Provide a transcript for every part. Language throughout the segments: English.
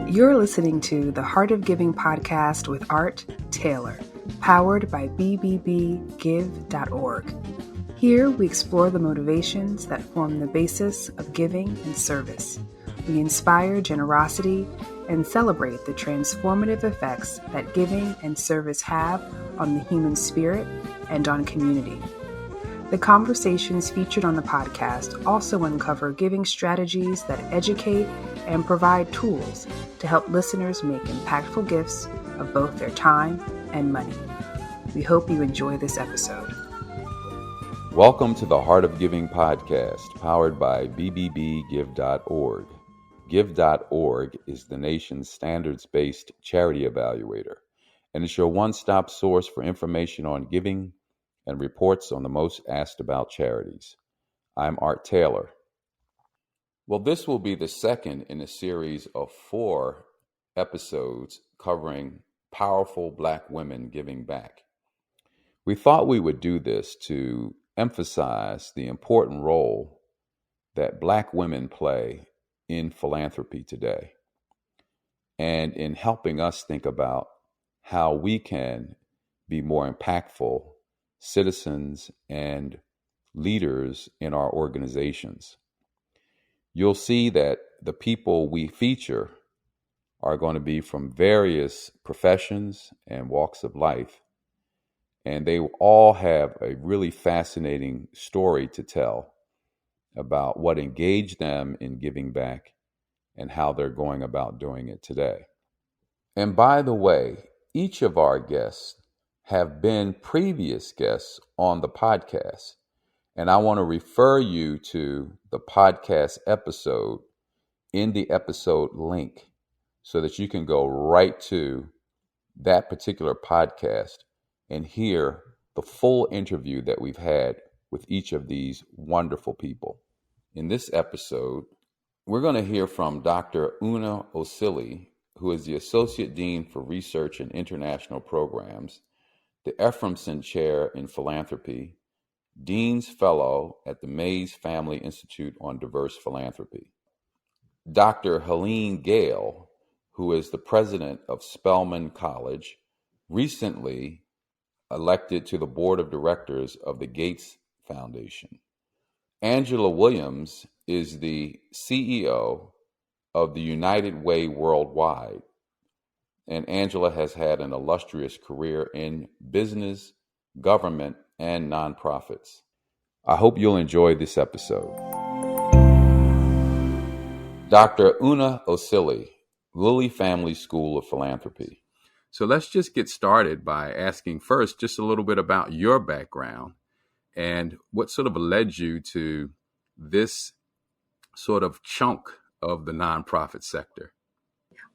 You're listening to the Heart of Giving podcast with Art Taylor, powered by bbbgive.org. Here we explore the motivations that form the basis of giving and service. We inspire generosity and celebrate the transformative effects that giving and service have on the human spirit and on community. The conversations featured on the podcast also uncover giving strategies that educate and provide tools to help listeners make impactful gifts of both their time and money. We hope you enjoy this episode. Welcome to the Heart of Giving podcast, powered by bbbgive.org. Give.org is the nation's standards-based charity evaluator, and it's your one-stop source for information on giving and reports on the most asked about charities. I'm Art Taylor. Well, this will be the second in a series of 4 episodes covering powerful Black women giving back. We thought we would do this to emphasize the important role that Black women play in philanthropy today and in helping us think about how we can be more impactful citizens and leaders in our organizations. You'll see that the people we feature are going to be from various professions and walks of life, and they all have a really fascinating story to tell about what engaged them in giving back and how they're going about doing it today. And by the way, each of our guests have been previous guests on the podcast. And I want to refer you to the podcast episode in the episode link so that you can go right to that particular podcast and hear the full interview that we've had with each of these wonderful people. In this episode, we're going to hear from Dr. Una Osili, who is the Associate Dean for Research and International Programs, the Ephraimson Chair in Philanthropy, Dean's Fellow at the Mays Family Institute on Diverse Philanthropy. Dr. Helene Gayle, who is the president of Spelman College, recently elected to the board of directors of the Gates Foundation. Angela Williams is the CEO of the United Way Worldwide, and Angela has had an illustrious career in business, government, and nonprofits. I hope you'll enjoy this episode. Dr. Una Osili, Lilly Family School of Philanthropy. So let's just get started by asking first just a little bit about your background and what sort of led you to this sort of chunk of the nonprofit sector.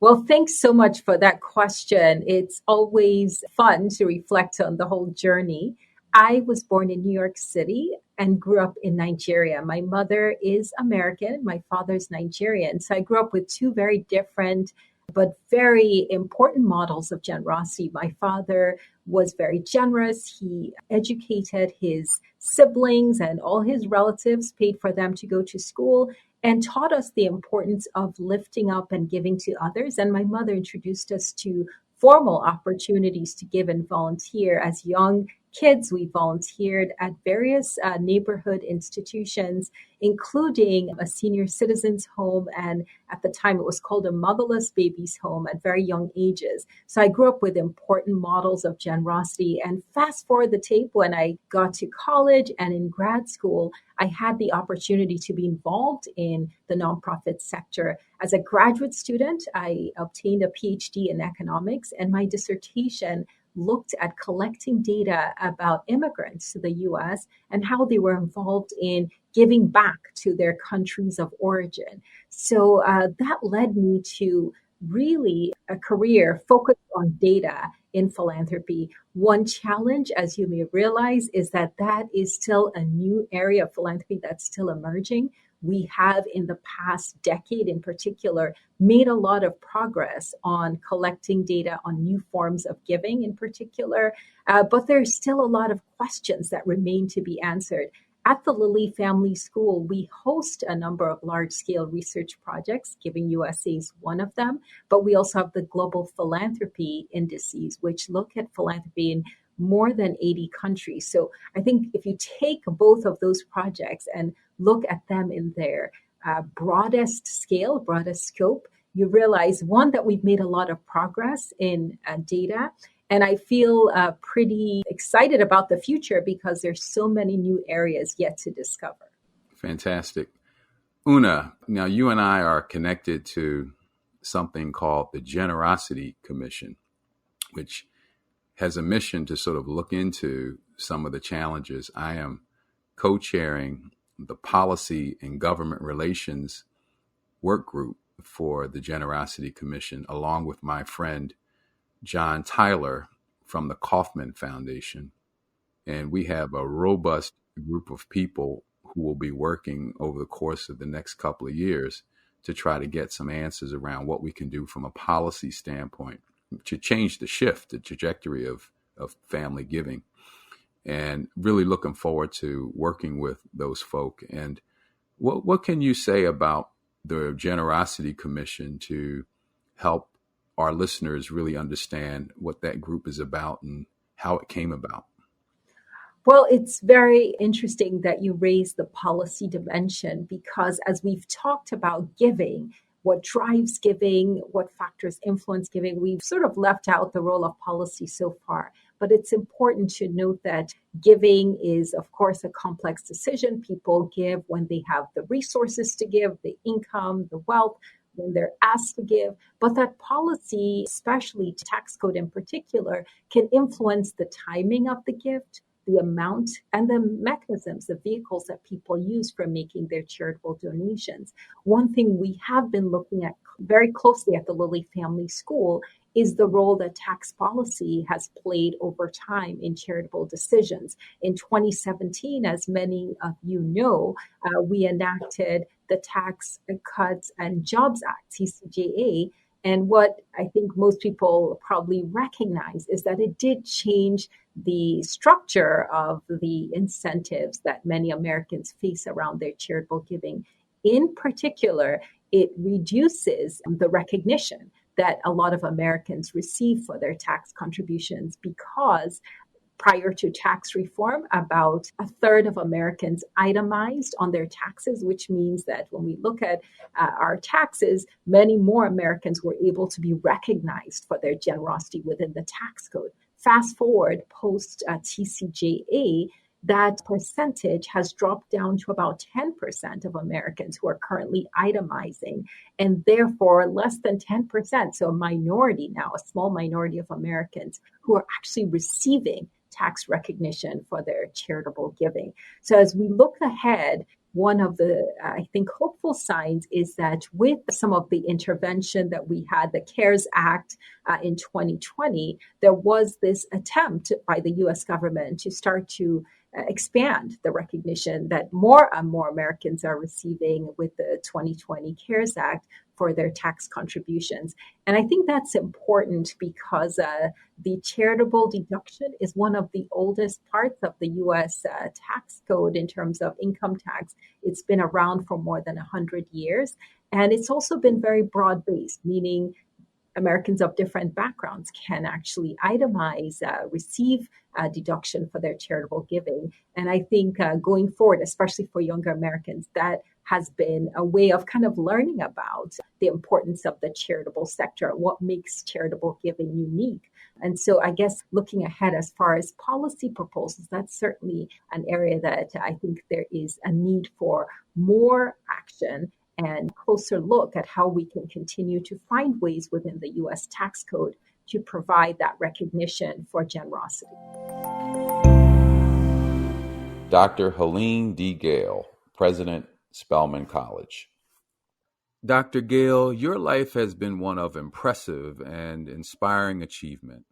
Well, thanks so much for that question. It's always fun to reflect on the whole journey. I was born in New York City and grew up in Nigeria. My mother is American, my father's Nigerian. So I grew up with 2 very different but very important models of generosity. My father was very generous. He educated his siblings and all his relatives, paid for them to go to school, and taught us the importance of lifting up and giving to others. And my mother introduced us to formal opportunities to give and volunteer. As young kids, we volunteered at various neighborhood institutions, including a senior citizens home, and at the time it was called a motherless babies home at very young ages. So I grew up with important models of generosity. And fast forward the tape, when I got to college and in grad school, I had the opportunity to be involved in the nonprofit sector. As a graduate student, I obtained a PhD in economics, and my dissertation looked at collecting data about immigrants to the U.S. and how they were involved in giving back to their countries of origin. So that led me to really a career focused on data in philanthropy. One challenge, as you may realize, is that is still a new area of philanthropy that's still emerging. We have, in the past decade in particular, made a lot of progress on collecting data on new forms of giving in particular, but there's still a lot of questions that remain to be answered. At the Lilly Family School, we host a number of large-scale research projects, Giving USA is one of them, but we also have the Global Philanthropy Indices, which look at philanthropy in more than 80 countries. So I think if you take both of those projects and look at them in their broadest scale, broadest scope, you realize, one, that we've made a lot of progress in data. And I feel pretty excited about the future because there's so many new areas yet to discover. Fantastic. Una, now you and I are connected to something called the Generosity Commission, which has a mission to sort of look into some of the challenges. I am co-chairing the Policy and Government Relations work group for the Generosity Commission, along with my friend John Tyler from the Kauffman Foundation. And we have a robust group of people who will be working over the course of the next couple of years to try to get some answers around what we can do from a policy standpoint to change the trajectory of family giving. And really looking forward to working with those folk. And what can you say about the Generosity Commission to help our listeners really understand what that group is about and how it came about? Well, it's very interesting that you raise the policy dimension because as we've talked about giving, what drives giving, what factors influence giving, we've sort of left out the role of policy so far. But it's important to note that giving is, of course, a complex decision. People give when they have the resources to give, the income, the wealth, when they're asked to give, but that policy, especially tax code in particular, can influence the timing of the gift, the amount, and the mechanisms, the vehicles that people use for making their charitable donations. One thing we have been looking at very closely at the Lilly Family School is the role that tax policy has played over time in charitable decisions. In 2017, as many of you know, we enacted the Tax Cuts and Jobs Act, TCJA. And what I think most people probably recognize is that it did change the structure of the incentives that many Americans face around their charitable giving. In particular, it reduces the recognition that a lot of Americans receive for their tax contributions because prior to tax reform, about a third of Americans itemized on their taxes, which means that when we look at our taxes, many more Americans were able to be recognized for their generosity within the tax code. Fast forward post TCJA, that percentage has dropped down to about 10% of Americans who are currently itemizing, and therefore less than 10%, so a minority now, a small minority of Americans who are actually receiving tax recognition for their charitable giving. So as we look ahead, one of the, I think, hopeful signs is that with some of the intervention that we had, the CARES Act in 2020, there was this attempt by the U.S. government to start to expand the recognition that more and more Americans are receiving with the 2020 CARES Act for their tax contributions. And I think that's important because the charitable deduction is one of the oldest parts of the U.S. Tax code in terms of income tax. It's been around for more than 100 years. And it's also been very broad-based, meaning Americans of different backgrounds can actually itemize, receive deduction for their charitable giving. And I think going forward, especially for younger Americans, that has been a way of kind of learning about the importance of the charitable sector, what makes charitable giving unique. And so I guess looking ahead as far as policy proposals, that's certainly an area that I think there is a need for more action and closer look at how we can continue to find ways within the U.S. tax code to provide that recognition for generosity. Dr. Helene D. Gayle, President, Spelman College. Dr. Gayle, your life has been one of impressive and inspiring achievement.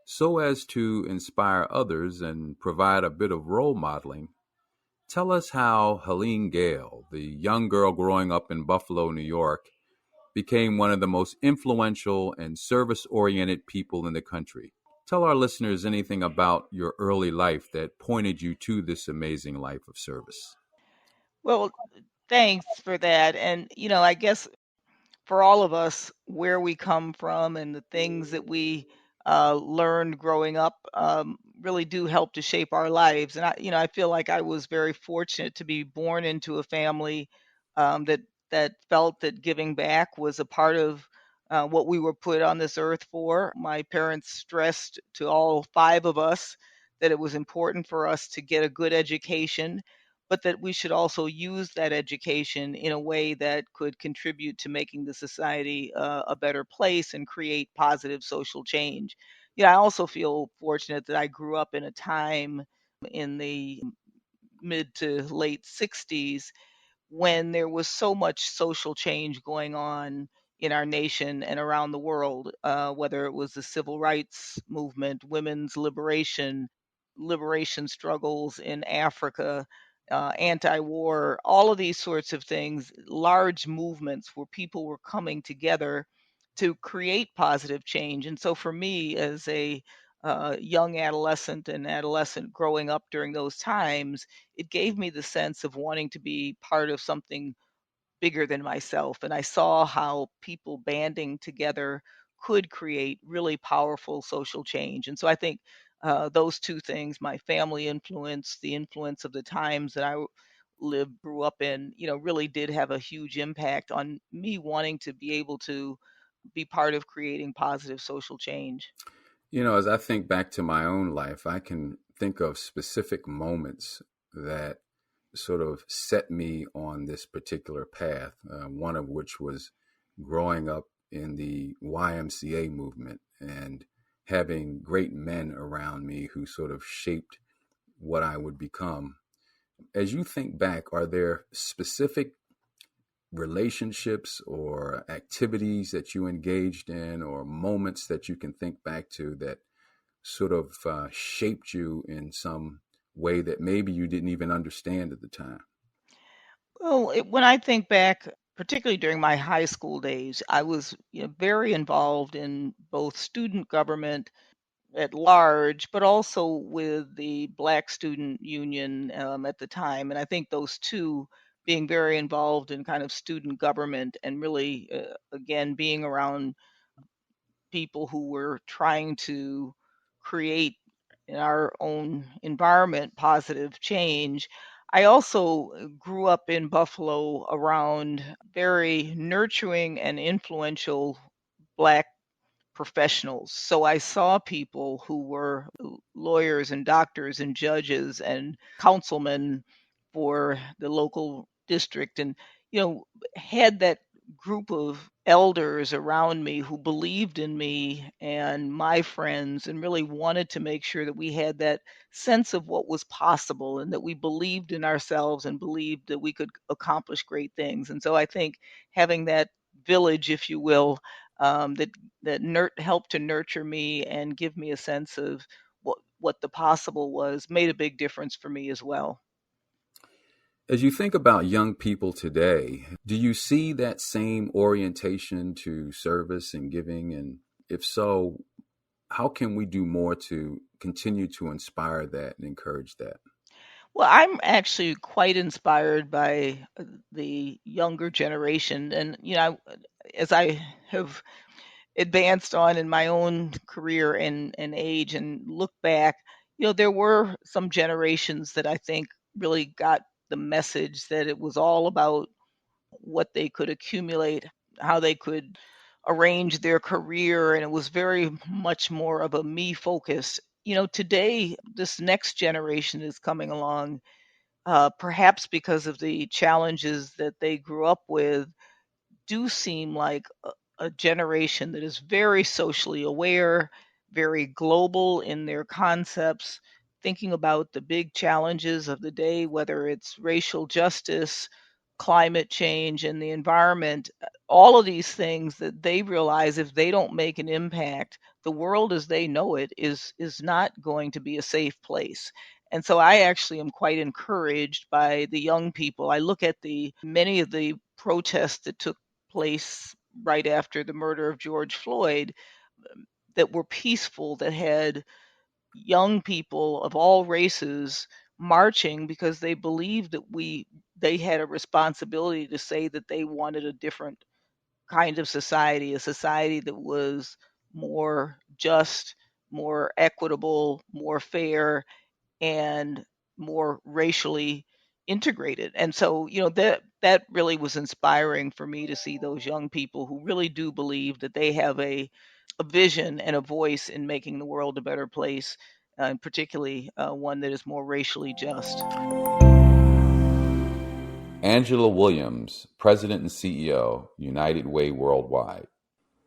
So as to inspire others and provide a bit of role modeling, tell us how Helene Gayle, the young girl growing up in Buffalo, New York, became one of the most influential and service-oriented people in the country. Tell our listeners anything about your early life that pointed you to this amazing life of service. Well, thanks for that. And, I guess for all of us, where we come from and the things that we learned growing up really do help to shape our lives. And I feel like I was very fortunate to be born into a family that felt that giving back was a part of what we were put on this earth for. My parents stressed to all five of us that it was important for us to get a good education, but that we should also use that education in a way that could contribute to making the society a better place and create positive social change. Yeah, I also feel fortunate that I grew up in a time in the mid to late 60s when there was so much social change going on in our nation and around the world, whether it was the civil rights movement, women's liberation struggles in Africa, anti-war, all of these sorts of things, large movements where people were coming together to create positive change. And so for me, as a young adolescent and adolescent growing up during those times, it gave me the sense of wanting to be part of something bigger than myself. And I saw how people banding together could create really powerful social change. And so I think those two things, my family influence, the influence of the times that I lived, grew up in, really did have a huge impact on me wanting to be able to be part of creating positive social change. As I think back to my own life, I can think of specific moments that sort of set me on this particular path. One of which was growing up in the YMCA movement and having great men around me who sort of shaped what I would become. As you think back, are there specific relationships or activities that you engaged in or moments that you can think back to that sort of shaped you in some way that maybe you didn't even understand at the time? Well, when I think back, particularly during my high school days, I was very involved in both student government at large, but also with the Black Student Union at the time. And I think those two, being very involved in kind of student government and really, again, being around people who were trying to create in our own environment positive change. I also grew up in Buffalo around very nurturing and influential Black professionals. So I saw people who were lawyers and doctors and judges and councilmen for the local district, and you know had that group of elders around me who believed in me and my friends and really wanted to make sure that we had that sense of what was possible and that we believed in ourselves and believed that we could accomplish great things. And so I think having that village, if you will, that helped to nurture me and give me a sense of what the possible was, made a big difference for me as well. As you think about young people today, do you see that same orientation to service and giving? And if so, how can we do more to continue to inspire that and encourage that? Well, I'm actually quite inspired by the younger generation, and as I have advanced on in my own career and age and look back, there were some generations that I think really got the message that it was all about what they could accumulate, how they could arrange their career, and it was very much more of a me focus. Today, this next generation is coming along, perhaps because of the challenges that they grew up with, do seem like a generation that is very socially aware, very global in their concepts, thinking about the big challenges of the day, whether it's racial justice, climate change, and the environment. All of these things that they realize if they don't make an impact, the world as they know it is not going to be a safe place. And so I actually am quite encouraged by the young people. I look at the many of the protests that took place right after the murder of George Floyd. that were peaceful, that had young people of all races marching because they believed that they had a responsibility to say that they wanted a different kind of society, a society that was more just, more equitable, more fair, and more racially integrated. And so, that really was inspiring for me to see those young people who really do believe that they have a vision and a voice in making the world a better place, and particularly one that is more racially just. Angela Williams, President and CEO, United Way Worldwide.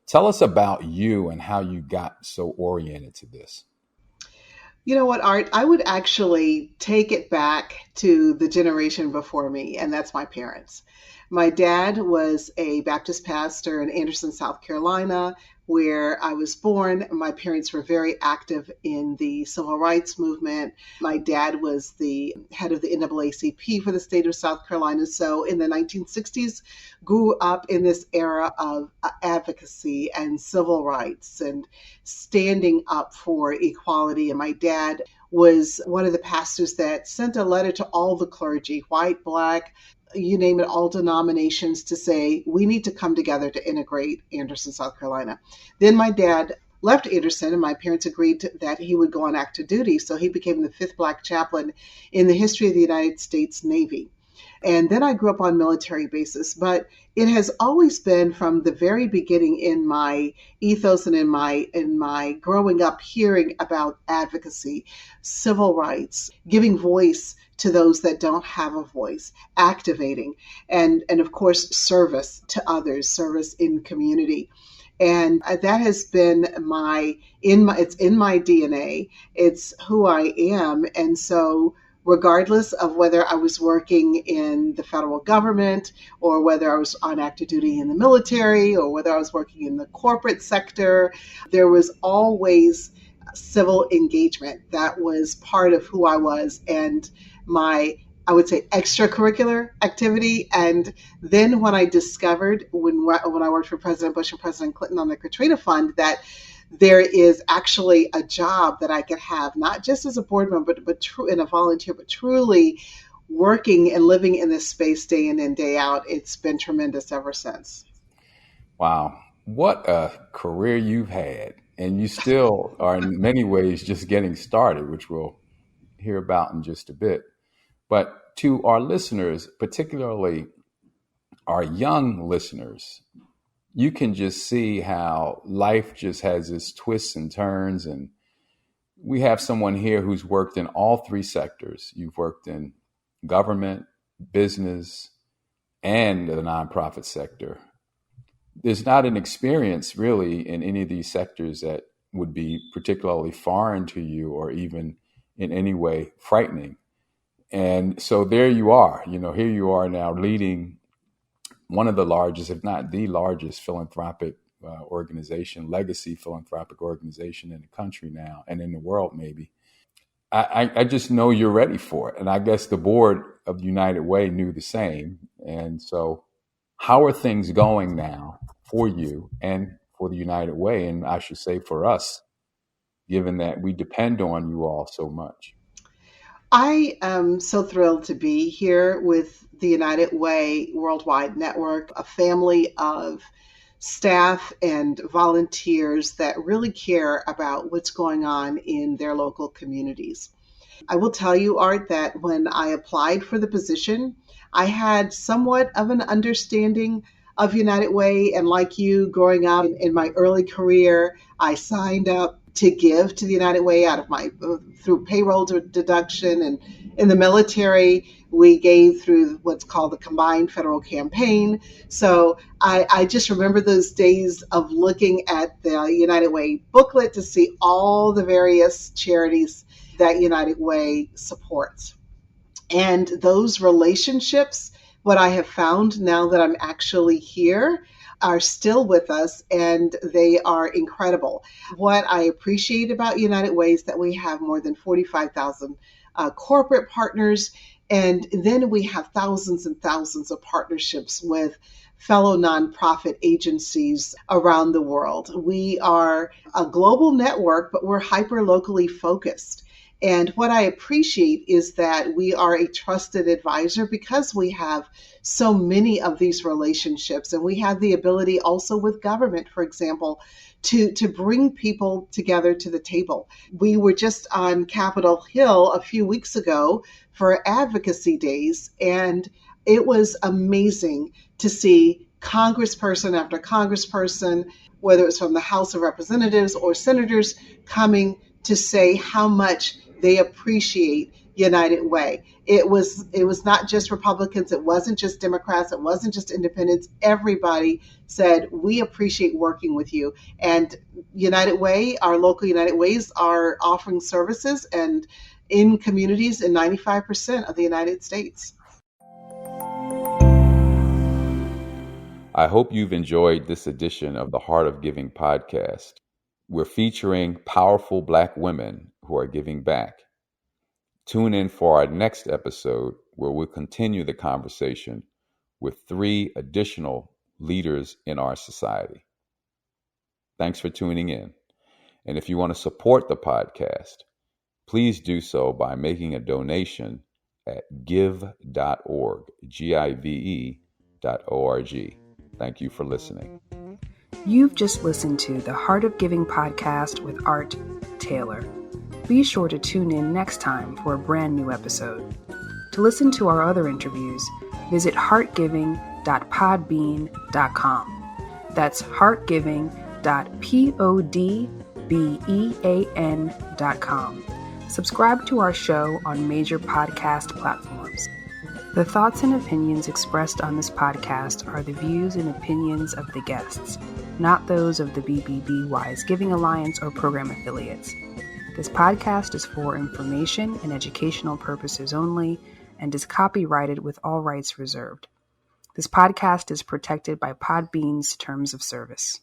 Tell us about you and how you got so oriented to this. You know what, Art? I would actually take it back to the generation before me, and that's my parents. My dad was a Baptist pastor in Anderson, South Carolina, where I was born. My parents were very active in the civil rights movement. My dad was the head of the NAACP for the state of South Carolina. So in the 1960s, grew up in this era of advocacy and civil rights and standing up for equality. And my dad was one of the pastors that sent a letter to all the clergy, white, black, you name it, all denominations, to say, we need to come together to integrate Anderson, South Carolina. Then my dad left Anderson, and my parents agreed that he would go on active duty. So he became the 5th Black chaplain in the history of the United States Navy. And then I grew up on military bases, but it has always been from the very beginning in my ethos and in my growing up hearing about advocacy, civil rights, giving voice to those that don't have a voice, activating, and of course service to others, service in community. And that has been it's in my DNA. It's who I am. And so regardless of whether I was working in the federal government or whether I was on active duty in the military or whether I was working in the corporate sector, there was always civil engagement. That was part of who I was and my, I would say, extracurricular activity. And then when I discovered when I worked for President Bush and President Clinton on the Katrina Fund, that there is actually a job that I could have, not just as a board member, but and a volunteer, but truly working and living in this space day in and day out. It's been tremendous ever since. Wow. What a career you've had. And you still are in many ways just getting started, which we'll hear about in just a bit. But to our listeners, particularly our young listeners, you can just see how life just has its twists and turns. And we have someone here who's worked in all 3 sectors. You've worked in government, business, and the nonprofit sector. There's not an experience really in any of these sectors that would be particularly foreign to you or even in any way frightening. And so there you are, here you are now leading one of the largest, if not the largest philanthropic organization, legacy philanthropic organization in the country now and in the world, maybe. I just know you're ready for it. And I guess the board of the United Way knew the same. And so how are things going now for you and for the United Way? And I should say for us, given that we depend on you all so much. I am so thrilled to be here with the United Way Worldwide Network, a family of staff and volunteers that really care about what's going on in their local communities. I will tell you, Art, that when I applied for the position, I had somewhat of an understanding of United Way. And like you, growing up in my early career, I signed up to give to the United Way out of through payroll deduction. And in the military, we gave through what's called the Combined Federal Campaign. So I just remember those days of looking at the United Way booklet to see all the various charities that United Way supports. And those relationships, what I have found now that I'm actually here, are still with us, and they are incredible. What I appreciate about United Way is that we have more than 45,000 corporate partners, And then we have thousands and thousands of partnerships with fellow nonprofit agencies around the world. We are a global network, but we're hyper locally focused. And what I appreciate is that we are a trusted advisor because we have so many of these relationships, and we have the ability also with government, for example, to bring people together to the table. We were just on Capitol Hill a few weeks ago for advocacy days, and it was amazing to see congressperson after congressperson, whether it's from the House of Representatives or senators, coming to say how much they appreciate United Way. It was not just Republicans, it wasn't just Democrats, it wasn't just independents. Everybody said, we appreciate working with you. And United Way, our local United Ways, are offering services and in communities in 95% of the United States. I hope you've enjoyed this edition of the Heart of Giving podcast. We're featuring powerful Black women who are giving back. Tune in for our next episode where we'll continue the conversation with 3 additional leaders in our society. Thanks for tuning in. And if you want to support the podcast, please do so by making a donation at give.org, give.org. Thank you for listening. You've just listened to the Heart of Giving podcast with Art Taylor. Be sure to tune in next time for a brand new episode. To listen to our other interviews, visit heartgiving.podbean.com. That's heartgiving.podbean.com. Subscribe to our show on major podcast platforms. The thoughts and opinions expressed on this podcast are the views and opinions of the guests, not those of the BBB Wise Giving Alliance or program affiliates. This podcast is for information and educational purposes only and is copyrighted with all rights reserved. This podcast is protected by Podbean's terms of service.